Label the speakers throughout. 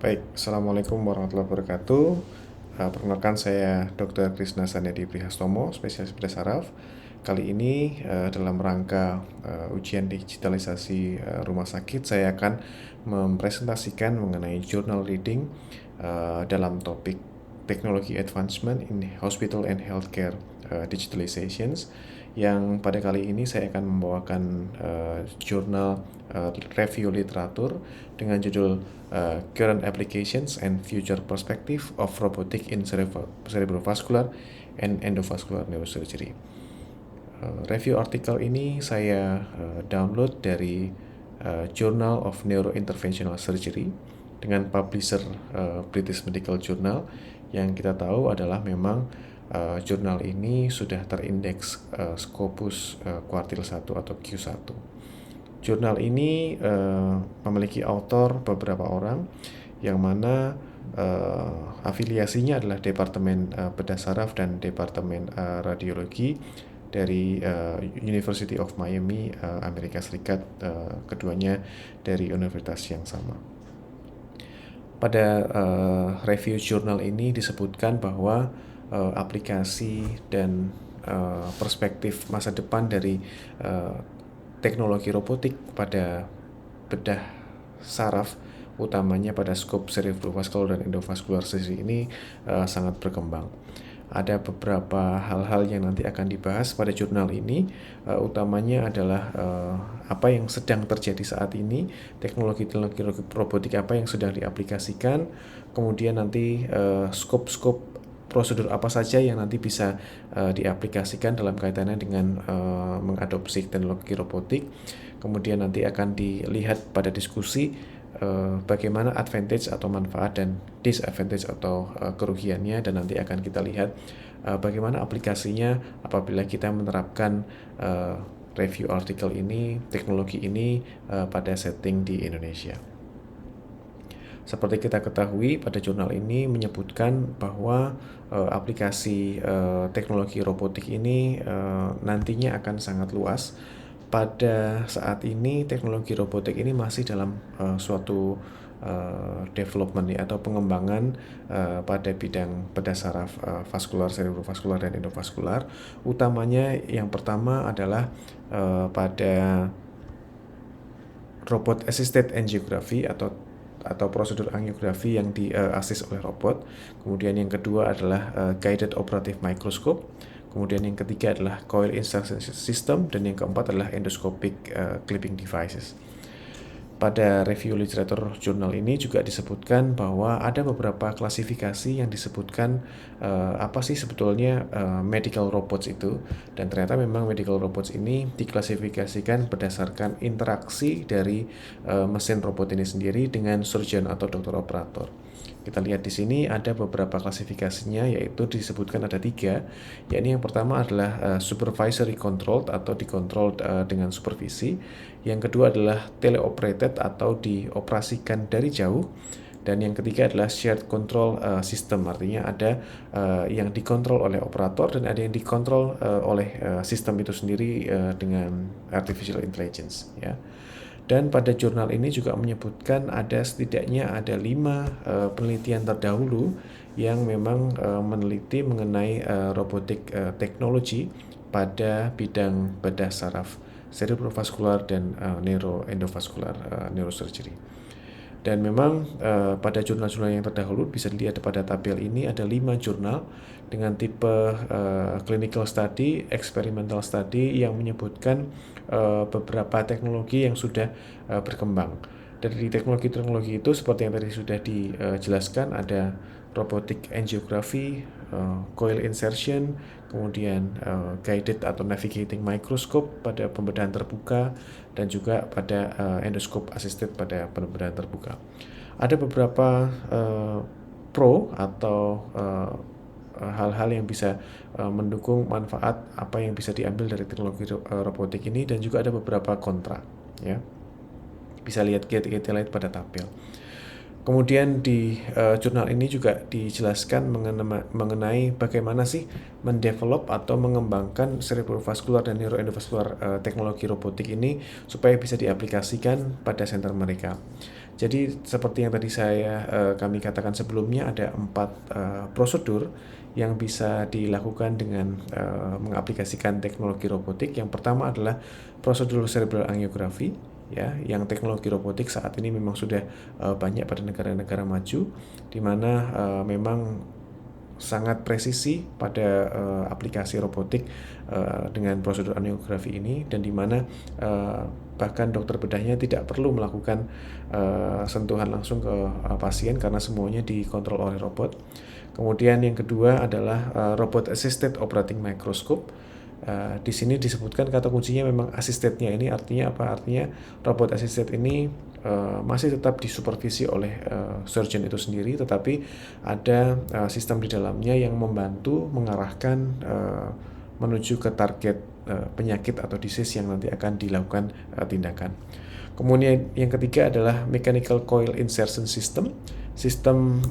Speaker 1: Baik, Assalamualaikum warahmatullahi wabarakatuh. Perkenalkan saya Dr. Krisna Sanedi Prihastomo, spesialis bedah saraf. Kali ini dalam rangka ujian digitalisasi rumah sakit, saya akan mempresentasikan mengenai journal reading dalam topik teknologi advancement in hospital and healthcare digitalizations, yang pada kali ini saya akan membawakan jurnal review literatur dengan judul Current Applications and Future Perspective of Robotic in Cerebrovascular and Endovascular Neurosurgery. Review artikel ini saya download dari Journal of Neurointerventional Surgery dengan publisher British Medical Journal, yang kita tahu adalah memang jurnal ini sudah terindeks Scopus kuartil 1 atau Q1. Jurnal ini memiliki author beberapa orang, yang mana afiliasinya adalah Departemen Bedah Saraf dan Departemen Radiologi dari University of Miami, Amerika Serikat, keduanya dari universitas yang sama. Pada review jurnal ini disebutkan bahwa aplikasi dan perspektif masa depan dari teknologi robotik pada bedah saraf, utamanya pada skop cerebrovascular dan endovascular surgery ini sangat berkembang. Ada beberapa hal-hal yang nanti akan dibahas pada jurnal ini, utamanya adalah apa yang sedang terjadi saat ini, teknologi-teknologi robotik apa yang sudah diaplikasikan, kemudian nanti skop-skop prosedur apa saja yang nanti bisa diaplikasikan dalam kaitannya dengan mengadopsi teknologi robotik. Kemudian nanti akan dilihat pada diskusi bagaimana advantage atau manfaat dan disadvantage atau kerugiannya, dan nanti akan kita lihat bagaimana aplikasinya apabila kita menerapkan review artikel ini, teknologi ini pada setting di Indonesia. Seperti kita ketahui, pada jurnal ini menyebutkan bahwa aplikasi teknologi robotik ini nantinya akan sangat luas. Pada saat ini teknologi robotik ini masih dalam suatu development atau pengembangan pada bidang bedah saraf vaskular, cerebrovascular, dan endovaskular. Utamanya yang pertama adalah pada robot assisted angiography atau prosedur angiografi yang di-assist oleh robot. Kemudian yang kedua adalah guided operative microscope. Kemudian yang ketiga adalah coil insertion system, dan yang keempat adalah endoscopic clipping devices. Pada review literatur jurnal ini juga disebutkan bahwa ada beberapa klasifikasi yang disebutkan apa sih sebetulnya medical robots itu, dan ternyata memang medical robots ini diklasifikasikan berdasarkan interaksi dari mesin robot ini sendiri dengan surgeon atau dokter operator. Kita lihat di sini ada beberapa klasifikasinya, yaitu disebutkan ada 3, yakni yang pertama adalah supervisory controlled atau dikontrol dengan supervisi. Yang kedua adalah teleoperated atau dioperasikan dari jauh. Dan yang ketiga adalah shared control system, artinya ada yang dikontrol oleh operator dan ada yang dikontrol oleh sistem itu sendiri dengan artificial intelligence, ya. Dan pada jurnal ini juga menyebutkan setidaknya ada 5 penelitian terdahulu yang memang meneliti mengenai robotik teknologi pada bidang bedah saraf cerebrovascular dan neuroendovascular neurosurgery. Dan memang pada jurnal-jurnal yang terdahulu bisa dilihat pada tabel ini ada 5 jurnal dengan tipe clinical study, experimental study yang menyebutkan beberapa teknologi yang sudah berkembang. Dari teknologi-teknologi itu seperti yang tadi sudah dijelaskan, ada robotic angiography, coil insertion, kemudian guided atau navigating microscope pada pembedahan terbuka, dan juga pada endoscope assisted pada pembedahan terbuka. Ada beberapa pro atau hal-hal yang bisa mendukung manfaat apa yang bisa diambil dari teknologi robotik ini, dan juga ada beberapa kontra, ya. Bisa lihat kita lihat pada tabel. Kemudian di jurnal ini juga dijelaskan mengenai bagaimana sih mendevelop atau mengembangkan cerebrovascular dan neuroendovascular teknologi robotik ini supaya bisa diaplikasikan pada center mereka. Jadi seperti yang tadi kami katakan sebelumnya, ada 4 prosedur yang bisa dilakukan dengan mengaplikasikan teknologi robotik. Yang pertama adalah prosedur cerebral angiography, ya, yang teknologi robotik saat ini memang sudah banyak pada negara-negara maju, di mana memang sangat presisi pada aplikasi robotik dengan prosedur angiografi ini, dan di mana bahkan dokter bedahnya tidak perlu melakukan sentuhan langsung ke pasien karena semuanya dikontrol oleh robot. Kemudian yang kedua adalah robot assisted operating microscope. Di sini disebutkan kata kuncinya memang assistednya. Ini artinya apa? Artinya robot assisted ini masih tetap disupervisi oleh surgeon itu sendiri, tetapi ada sistem di dalamnya yang membantu mengarahkan menuju ke target penyakit atau disease yang nanti akan dilakukan tindakan. Kemudian yang ketiga adalah mechanical coil insertion system. Sistem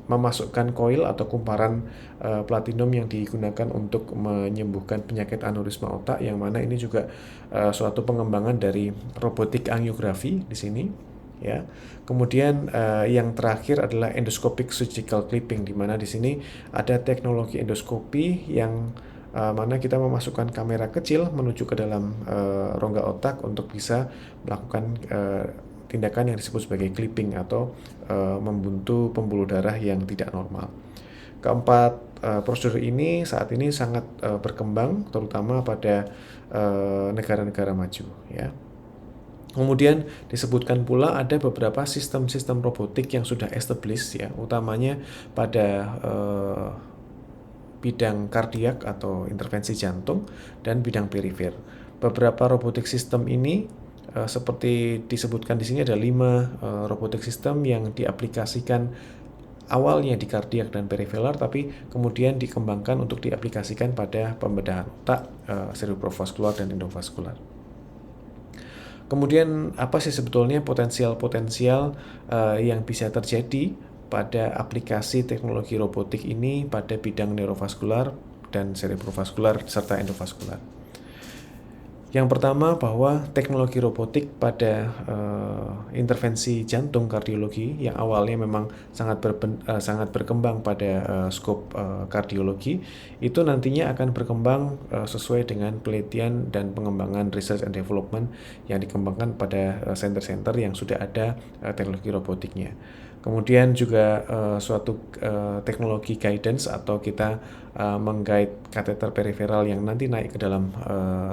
Speaker 1: memasukkan koil atau kumparan platinum yang digunakan untuk menyembuhkan penyakit aneurisma otak, yang mana ini juga suatu pengembangan dari robotik angiografi di sini, ya. Kemudian yang terakhir adalah endoscopic surgical clipping, di mana di sini ada teknologi endoskopi yang mana kita memasukkan kamera kecil menuju ke dalam rongga otak untuk bisa melakukan tindakan yang disebut sebagai clipping atau membuntu pembuluh darah yang tidak normal. Keempat prosedur ini saat ini sangat berkembang, terutama pada negara-negara maju, ya. Kemudian disebutkan pula ada beberapa sistem-sistem robotik yang sudah established, ya, utamanya pada bidang kardiak atau intervensi jantung dan bidang perifer. Beberapa robotik sistem ini seperti disebutkan di sini ada 5 robotik sistem yang diaplikasikan awalnya di kardiak dan periferal, tapi kemudian dikembangkan untuk diaplikasikan pada pembedahan otak, cerebrovaskular dan endovaskular. Kemudian apa sih sebetulnya potensial-potensial yang bisa terjadi pada aplikasi teknologi robotik ini pada bidang neurovaskular dan cerebrovaskular serta endovaskular? Yang pertama, bahwa teknologi robotik pada intervensi jantung kardiologi yang awalnya memang sangat berkembang pada skop kardiologi, itu nantinya akan berkembang sesuai dengan penelitian dan pengembangan research and development yang dikembangkan pada center-center yang sudah ada teknologi robotiknya. Kemudian juga suatu teknologi guidance atau kita mengguide kateter periferal yang nanti naik ke dalam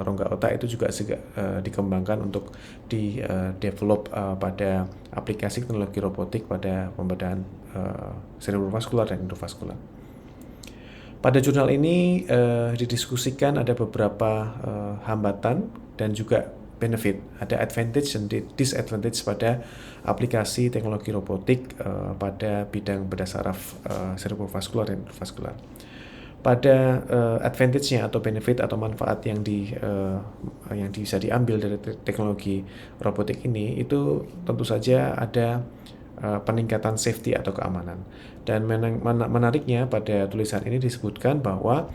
Speaker 1: rongga otak itu juga dikembangkan untuk di-develop pada aplikasi teknologi robotik pada pembedahan cerebrovaskular dan endovaskular. Pada jurnal ini didiskusikan ada beberapa hambatan dan juga benefit, ada advantage dan disadvantage pada aplikasi teknologi robotik pada bidang bedah saraf cerebrovaskular dan endovaskular. Pada advantage-nya atau benefit atau manfaat yang bisa diambil dari teknologi robotik ini, itu tentu saja ada peningkatan safety atau keamanan. Dan menariknya pada tulisan ini disebutkan bahwa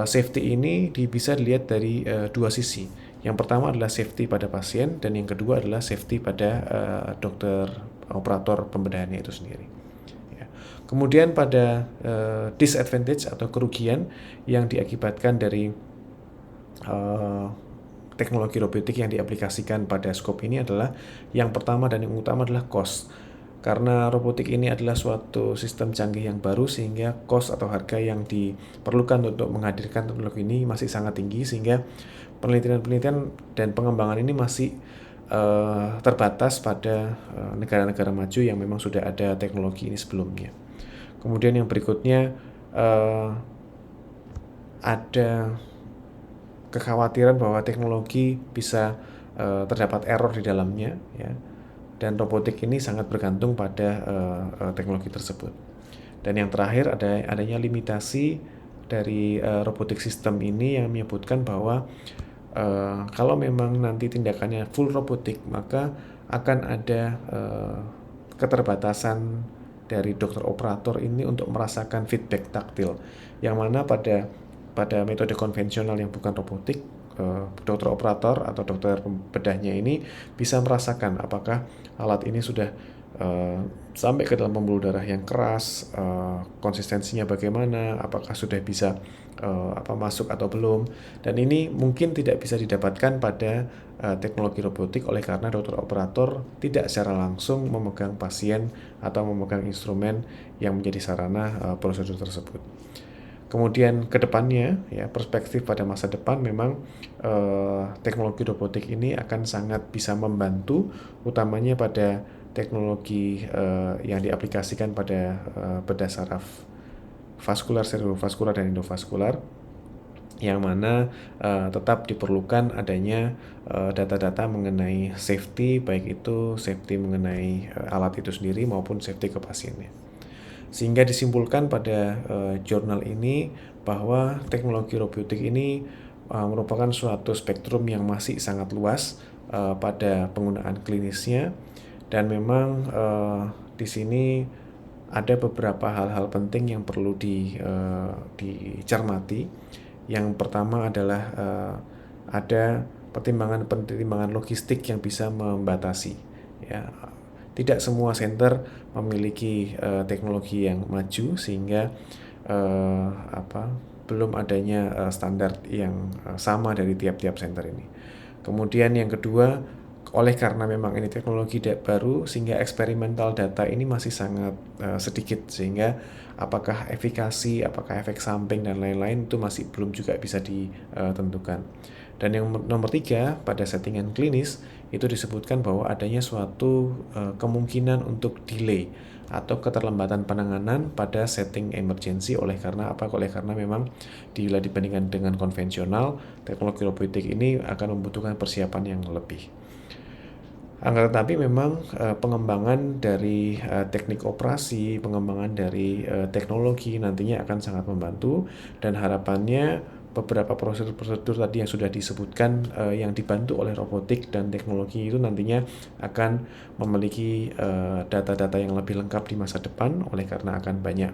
Speaker 1: safety ini bisa dilihat dari 2 sisi. Yang pertama adalah safety pada pasien, dan yang kedua adalah safety pada dokter operator pembedahannya itu sendiri. Ya. Kemudian pada disadvantage atau kerugian yang diakibatkan dari teknologi robotik yang diaplikasikan pada skop ini adalah, yang pertama dan yang utama adalah cost. Karena robotik ini adalah suatu sistem canggih yang baru, sehingga cost atau harga yang diperlukan untuk menghadirkan teknologi ini masih sangat tinggi, sehingga penelitian-penelitian dan pengembangan ini masih terbatas pada negara-negara maju yang memang sudah ada teknologi ini sebelumnya. Kemudian yang berikutnya ada kekhawatiran bahwa teknologi bisa terdapat error di dalamnya, ya. Dan robotik ini sangat bergantung pada teknologi tersebut. Dan yang terakhir adanya limitasi dari robotik sistem ini yang menyebutkan bahwa kalau memang nanti tindakannya full robotik, maka akan ada keterbatasan dari dokter operator ini untuk merasakan feedback taktil, yang mana pada metode konvensional yang bukan robotik, dokter operator atau dokter bedahnya ini bisa merasakan apakah alat ini sudah sampai ke dalam pembuluh darah yang keras, konsistensinya bagaimana, apakah sudah bisa masuk atau belum. Dan ini mungkin tidak bisa didapatkan pada teknologi robotik oleh karena dokter operator tidak secara langsung memegang pasien atau memegang instrumen yang menjadi sarana prosedur tersebut. Kemudian ke depannya, ya, perspektif pada masa depan memang teknologi robotik ini akan sangat bisa membantu, utamanya pada teknologi yang diaplikasikan pada bedah saraf vaskular, serebrovaskular, dan endovaskular, yang mana tetap diperlukan adanya data-data mengenai safety, baik itu safety mengenai alat itu sendiri maupun safety ke pasiennya. Sehingga disimpulkan pada jurnal ini bahwa teknologi robotik ini merupakan suatu spektrum yang masih sangat luas pada penggunaan klinisnya, dan memang di sini ada beberapa hal-hal penting yang perlu dicermati. Yang pertama adalah ada pertimbangan logistik yang bisa membatasi, ya. Tidak semua center memiliki teknologi yang maju sehingga belum adanya standar yang sama dari tiap-tiap center ini. Kemudian yang kedua, oleh karena memang ini teknologi baru sehingga eksperimental data ini masih sangat sedikit, sehingga apakah efikasi, apakah efek samping dan lain-lain itu masih belum juga bisa ditentukan. Dan yang nomor 3, pada settingan klinis itu disebutkan bahwa adanya suatu kemungkinan untuk delay atau keterlambatan penanganan pada setting emergency. Oleh karena apa? Oleh karena memang bila dibandingkan dengan konvensional, teknologi robotik ini akan membutuhkan persiapan yang lebih. Akan tetapi memang pengembangan dari teknik operasi, pengembangan dari teknologi nantinya akan sangat membantu, dan harapannya beberapa prosedur-prosedur tadi yang sudah disebutkan yang dibantu oleh robotik dan teknologi itu nantinya akan memiliki data-data yang lebih lengkap di masa depan, oleh karena akan banyak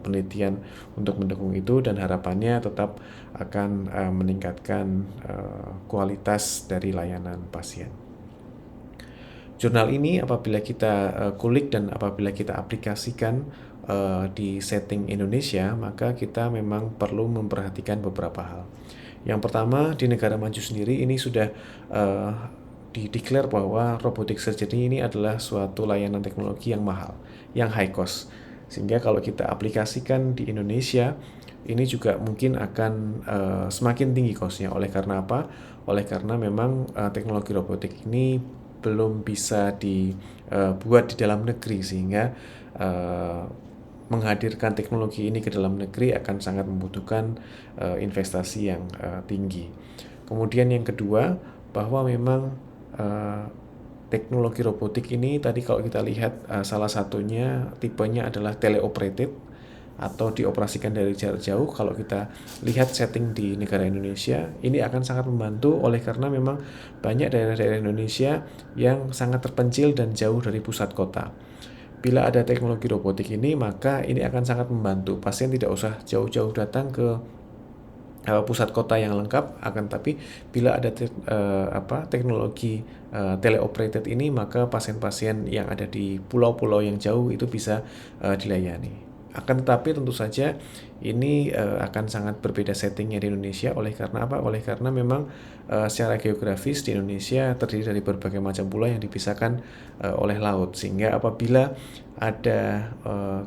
Speaker 1: penelitian untuk mendukung itu, dan harapannya tetap akan meningkatkan kualitas dari layanan pasien. Jurnal ini apabila kita kulik dan apabila kita aplikasikan di setting Indonesia, maka kita memang perlu memperhatikan beberapa hal. Yang pertama, di negara maju sendiri ini sudah dideklar bahwa robotic surgery ini adalah suatu layanan teknologi yang mahal, yang high cost. Sehingga kalau kita aplikasikan di Indonesia, ini juga mungkin akan semakin tinggi costnya. Oleh karena apa? Oleh karena memang teknologi robotik ini belum bisa dibuat di dalam negeri, sehingga menghadirkan teknologi ini ke dalam negeri akan sangat membutuhkan investasi yang tinggi. Kemudian yang kedua, bahwa memang teknologi robotik ini tadi kalau kita lihat salah satunya tipenya adalah teleoperated atau dioperasikan dari jarak jauh. Kalau kita lihat setting di negara Indonesia, ini akan sangat membantu oleh karena memang banyak daerah-daerah Indonesia yang sangat terpencil dan jauh dari pusat kota. Bila ada teknologi robotik ini, maka ini akan sangat membantu. Pasien tidak usah jauh-jauh datang ke pusat kota yang lengkap, akan tapi bila ada teknologi teleoperated ini, maka pasien-pasien yang ada di pulau-pulau yang jauh itu bisa dilayani. Akan tetapi tentu saja ini akan sangat berbeda settingnya di Indonesia. Oleh karena apa? Oleh karena memang secara geografis di Indonesia terdiri dari berbagai macam pulau yang dipisahkan oleh laut, sehingga apabila ada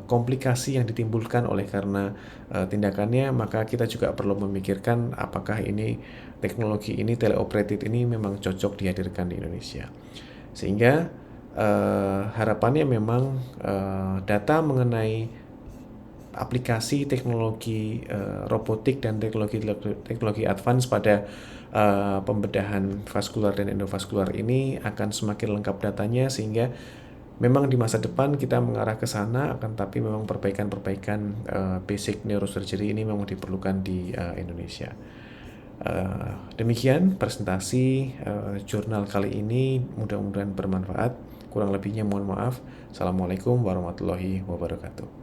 Speaker 1: komplikasi yang ditimbulkan oleh karena tindakannya, maka kita juga perlu memikirkan apakah ini teknologi ini teleoperated ini memang cocok dihadirkan di Indonesia. Sehingga harapannya memang data mengenai aplikasi teknologi robotik dan teknologi advance pada pembedahan vaskular dan endovaskular ini akan semakin lengkap datanya, sehingga memang di masa depan kita mengarah ke sana. Akan tapi memang perbaikan-perbaikan basic neurosurgery ini memang diperlukan di Indonesia. Demikian presentasi jurnal kali ini, mudah-mudahan bermanfaat. Kurang lebihnya mohon maaf. Assalamualaikum warahmatullahi wabarakatuh.